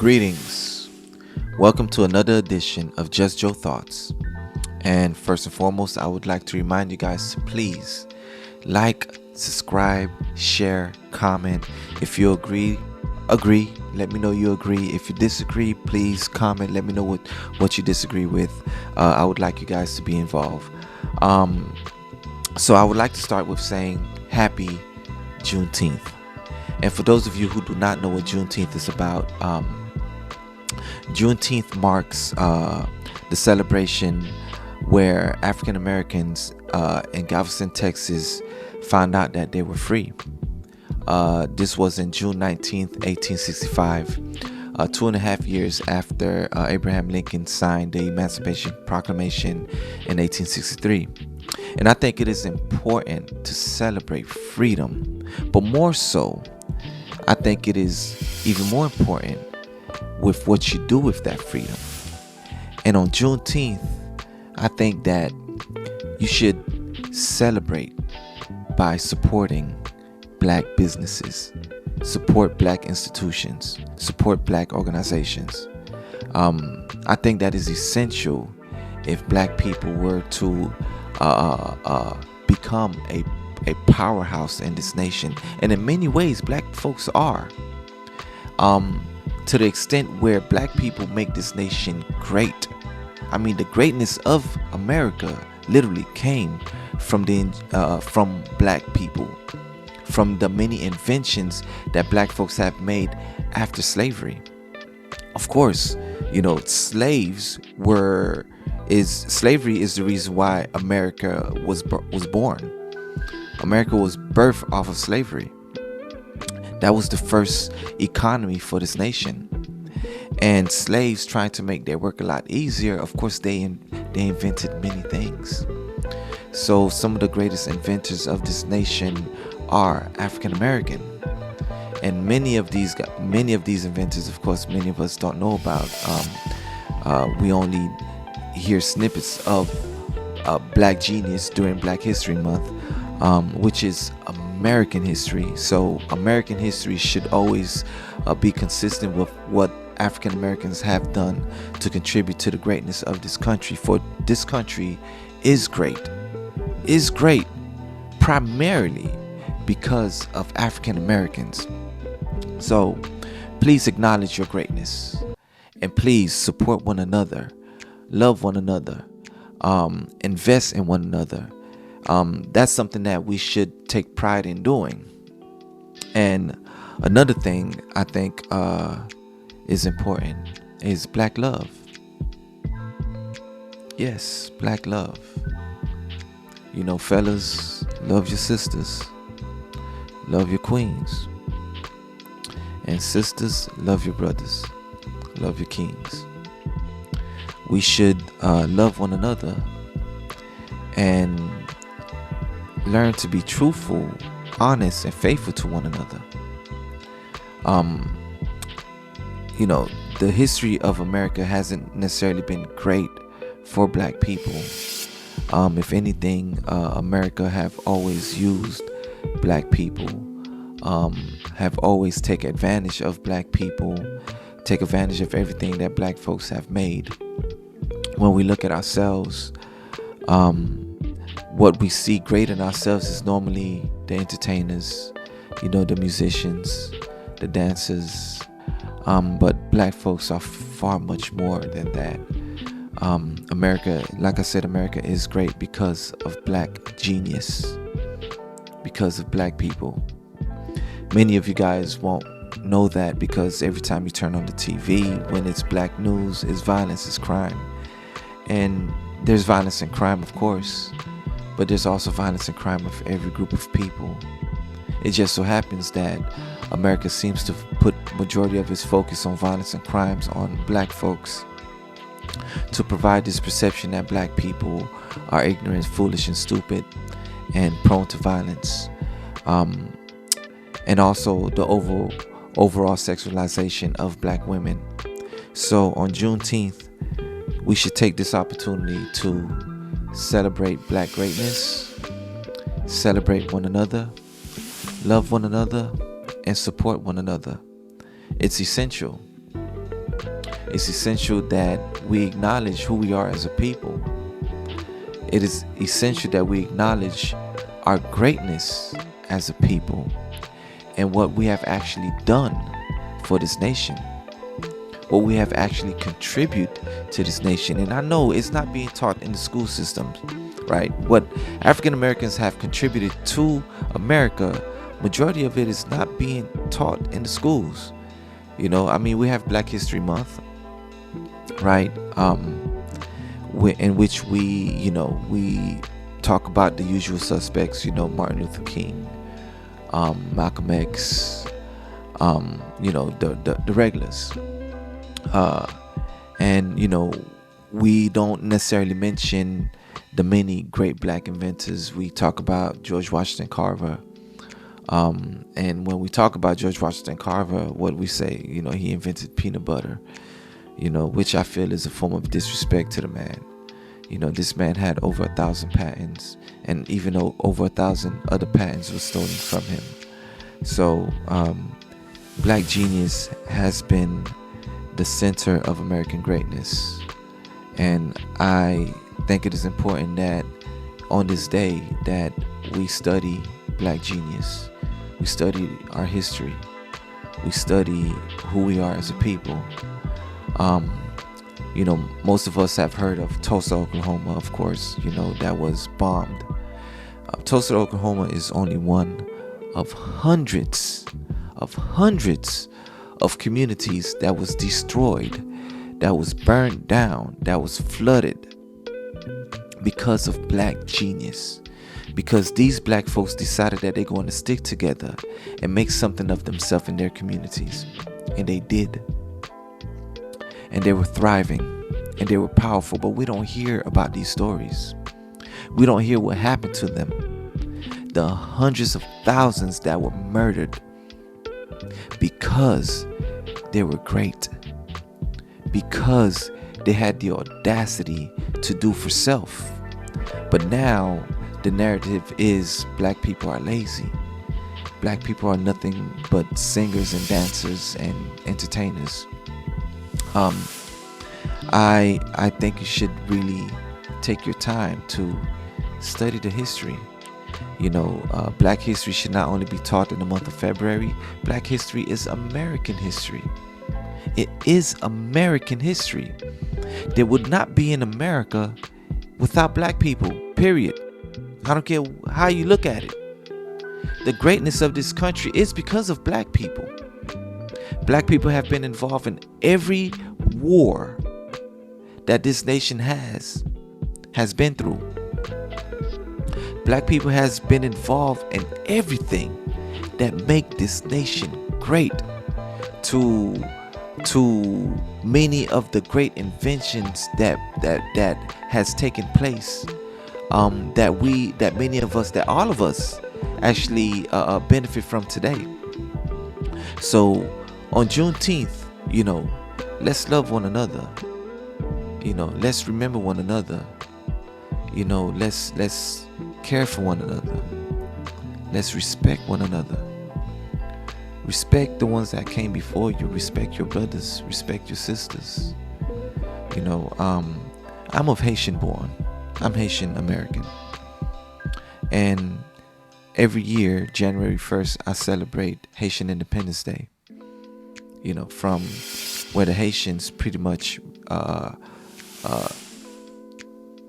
Greetings. Welcome to another edition of Just Joe Thoughts. And first and foremost, I would like to remind you guys to please like, subscribe, share, comment. If you agree. Let me know you agree. If you disagree, please comment. Let me know what you disagree with. I would like you guys to be involved. So I would like to start with saying Happy Juneteenth. And for those of you who do not know what Juneteenth is about, Juneteenth marks the celebration where African Americans in Galveston, Texas found out that they were free. This was in June 19th, 1865, 2.5 years after Abraham Lincoln signed the Emancipation Proclamation in 1863. And I think it is important to celebrate freedom, but more so, I think it is even more important with what you do with that freedom. And on Juneteenth, I think that you should celebrate by supporting Black businesses, support Black institutions, support Black organizations. I think that is essential if Black people were to become a powerhouse in this nation. And in many ways, Black folks are. To the extent where Black people make this nation great. I mean, the greatness of America literally came from Black people, from the many inventions that Black folks have made after slavery. Of course, slavery is the reason why America was born. America was birthed off of slavery. That was the first economy for this nation. And slaves trying to make their work a lot easier, of course, they invented many things. So some of the greatest inventors of this nation are African American. And many of these inventors, of course, many of us don't know about. We only hear snippets of Black genius during Black History Month, which is American history. So American history should always be consistent with what African Americans have done to contribute to the greatness of this country. For this country is great primarily because of African Americans. So please acknowledge your greatness, and please support one another, love one another, invest in one another. That's something that we should take pride in doing. And another thing I think is important is Black love. Yes, Black love. Fellas, love your sisters, love your queens, and sisters, love your brothers, love your kings. We should love one another and learn to be truthful, honest, and faithful to one another. The history of America hasn't necessarily been great for Black people. If anything, America have always used Black people, have always taken advantage of Black people, take advantage of everything that Black folks have made. When we look at ourselves, what we see great in ourselves is normally the entertainers, the musicians, the dancers. But Black folks are far much more than that. America, like I said, America is great because of Black genius, because of Black people. Many of you guys won't know that because every time you turn on the TV, when it's Black news, it's violence, it's crime. And there's violence and crime, of course, but there's also violence and crime with every group of people. It just so happens that America seems to put majority of its focus on violence and crimes on Black folks, to provide this perception that Black people are ignorant, foolish, and stupid, and prone to violence, and also the overall sexualization of Black women. So on Juneteenth, we should take this opportunity to celebrate Black greatness, celebrate one another, love one another, and support one another. It's essential. It's essential that we acknowledge who we are as a people. It is essential that we acknowledge our greatness as a people and what we have actually done for this nation, what we have actually contributed to this nation. And I know it's not being taught in the school systems, right? What African Americans have contributed to America, majority of it is not being taught in the schools. I mean, we have Black History Month, right? In which we talk about the usual suspects, Martin Luther King, Malcolm X, the regulars. And we don't necessarily mention the many great black inventors. We talk about George Washington Carver. And when we talk about George Washington Carver, what we say, he invented peanut butter, which I feel is a form of disrespect to the man. This man had over 1,000 patents, and even though over 1,000 other patents were stolen from him. So, Black genius has been the center of American greatness. And I think it is important that on this day that we study Black genius. We study our history. We study who we are as a people. Most of us have heard of Tulsa, Oklahoma, of course, that was bombed. Tulsa, Oklahoma is only one of hundreds of communities that was destroyed, that was burned down, that was flooded because of Black genius. Because these Black folks decided that they're going to stick together and make something of themselves in their communities. And they did. And they were thriving. And they were powerful. But we don't hear about these stories. We don't hear what happened to them. The hundreds of thousands that were murdered because they were great. Because they had the audacity to do for self. But now the narrative is Black people are lazy. Black people are nothing but singers and dancers and entertainers. I think you should really take your time to study the history. Black history should not only be taught in the month of February. Black history is American history. It is American history. There would not be an America without Black people, period. I don't care how you look at it. The greatness of this country is because of Black people. Black people have been involved in every war that this nation has been through. Black people has been involved in everything that make this nation great. To many of the great inventions that has taken place, that many of us, that all of us actually benefit from today. So on Juneteenth, let's love one another. Let's remember one another. Let's care for one another. Let's respect one another. Respect the ones that came before you. Respect your brothers. Respect your sisters. I'm of Haitian born. I'm Haitian American. And every year, January 1st, I celebrate Haitian Independence Day. From where the Haitians pretty much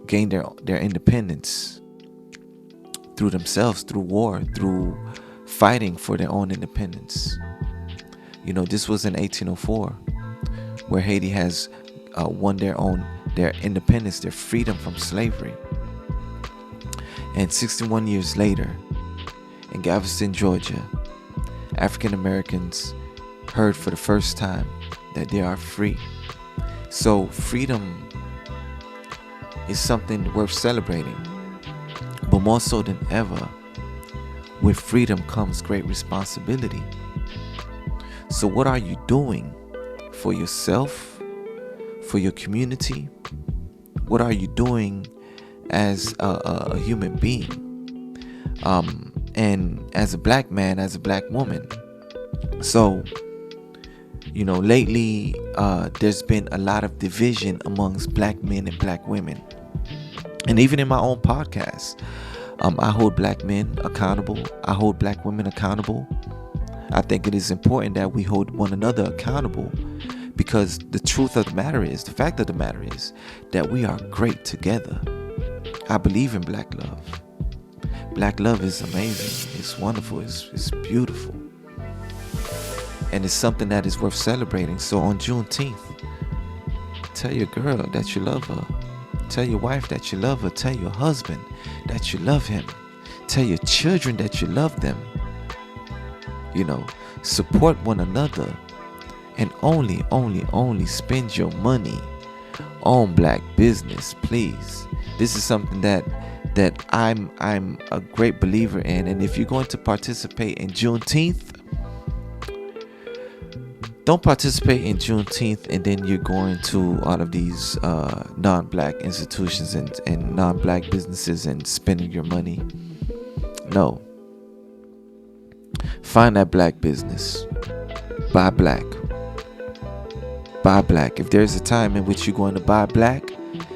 gained their independence through themselves, through war, through fighting for their own independence. This was in 1804, where Haiti has won their independence, their freedom from slavery. And 61 years later, in Galveston, Georgia, African Americans heard for the first time that they are free. So freedom is something worth celebrating. But more so than ever, with freedom comes great responsibility. So what are you doing for yourself, for your community? What are you doing as a human being? And as a Black man, as a Black woman? So Lately, there's been a lot of division amongst black men and black women. And even in my own podcast, I hold black men accountable. I hold black women accountable. I think it is important that we hold one another accountable, because the fact of the matter is that we are great together. I believe in black love. Black love is amazing. It's wonderful. It's beautiful. And it's something that is worth celebrating. So on Juneteenth, tell your girl that you love her. Tell your wife that you love her. Tell your husband that you love him. Tell your children that you love them. Support one another, and only spend your money on black business, please. This is something that I'm a great believer in. And if you're going to participate in Juneteenth, don't participate in Juneteenth and then you're going to all of these non-black institutions and non-black businesses and spending your money. No. Find that black business. Buy black. Buy black. If there's a time in which you're going to buy black,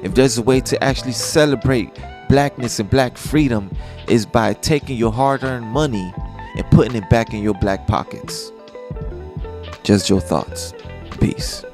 if there's a way to actually celebrate blackness and black freedom, is by taking your hard-earned money and putting it back in your black pockets. Just your thoughts. Peace.